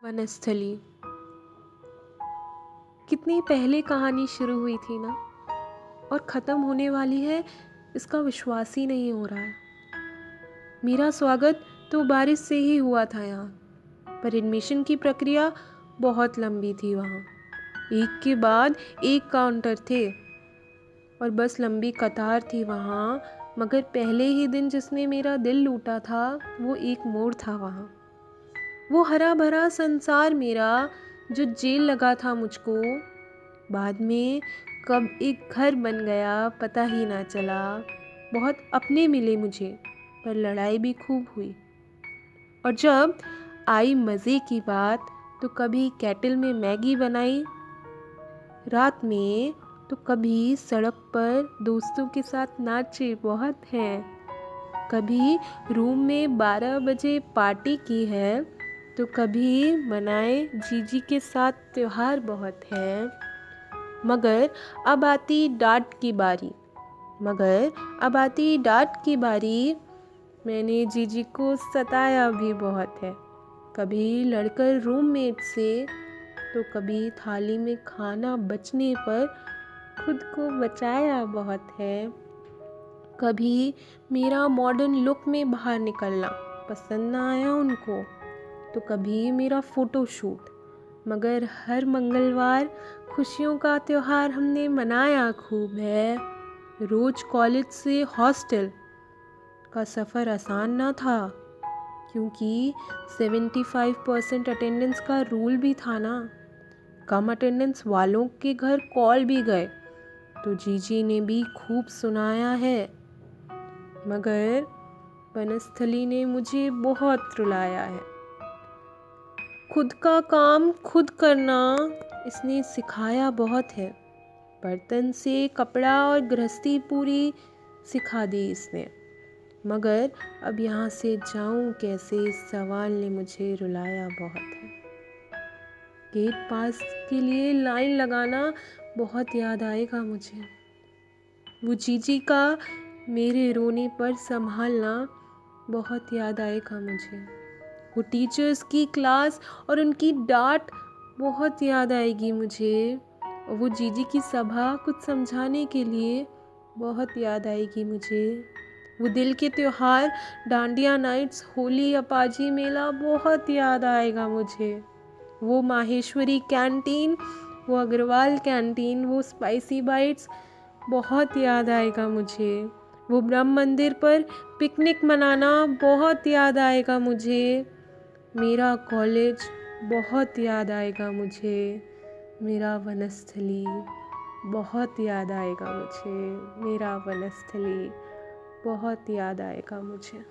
वनस्थली। कितनी पहले कहानी शुरू हुई थी ना, और ख़त्म होने वाली है, इसका विश्वास ही नहीं हो रहा है। मेरा स्वागत तो बारिश से ही हुआ था यहाँ, पर एडमिशन की प्रक्रिया बहुत लंबी थी वहाँ। एक के बाद एक काउंटर थे और बस लंबी कतार थी वहाँ। मगर पहले ही दिन जिसने मेरा दिल लूटा था, वो एक मोड़ था वहाँ। वो हरा भरा संसार मेरा, जो जेल लगा था मुझको, बाद में कब एक घर बन गया पता ही ना चला। बहुत अपने मिले मुझे, पर लड़ाई भी खूब हुई। और जब आई मज़े की बात, तो कभी केटल में मैगी बनाई रात में, तो कभी सड़क पर दोस्तों के साथ नाचे बहुत हैं। कभी रूम में 12 बजे पार्टी की है, तो कभी मनाए जीजी के साथ त्योहार बहुत है। मगर अब आती डांट की बारी। मैंने जीजी को सताया भी बहुत है, कभी लड़कर रूममेट से, तो कभी थाली में खाना बचने पर खुद को बचाया बहुत है। कभी मेरा मॉडर्न लुक में बाहर निकलना पसंद ना आया उनको, तो कभी मेरा फ़ोटोशूट। मगर हर मंगलवार खुशियों का त्योहार हमने मनाया खूब है। रोज़ कॉलेज से हॉस्टल का सफ़र आसान ना था, क्योंकि 75% अटेंडेंस का रूल भी था ना। कम अटेंडेंस वालों के घर कॉल भी गए, तो जीजी ने भी खूब सुनाया है। मगर वनस्थली ने मुझे बहुत रुलाया है। खुद का काम खुद करना इसने सिखाया बहुत है। बर्तन से कपड़ा और गृहस्थी पूरी सिखा दी इसने। मगर अब यहाँ से जाऊँ कैसे, इस सवाल ने मुझे रुलाया बहुत है। गेट पास के लिए लाइन लगाना बहुत याद आएगा मुझे। वो जीजी का मेरे रोने पर संभालना बहुत याद आएगा मुझे। वो टीचर्स की क्लास और उनकी डांट बहुत याद आएगी मुझे। और वो जीजी की सभा कुछ समझाने के लिए बहुत याद आएगी मुझे। वो दिल के त्योहार, डांडिया नाइट्स, होली, अपाजी मेला बहुत याद आएगा मुझे। वो माहेश्वरी कैंटीन, वो अग्रवाल कैंटीन, वो स्पाइसी बाइट्स बहुत याद आएगा मुझे। वो ब्रह्म मंदिर पर पिकनिक मनाना बहुत याद आएगा मुझे। मेरा कॉलेज बहुत याद आएगा मुझे। मेरा वनस्थली बहुत याद आएगा मुझे। मेरा वनस्थली बहुत याद आएगा मुझे।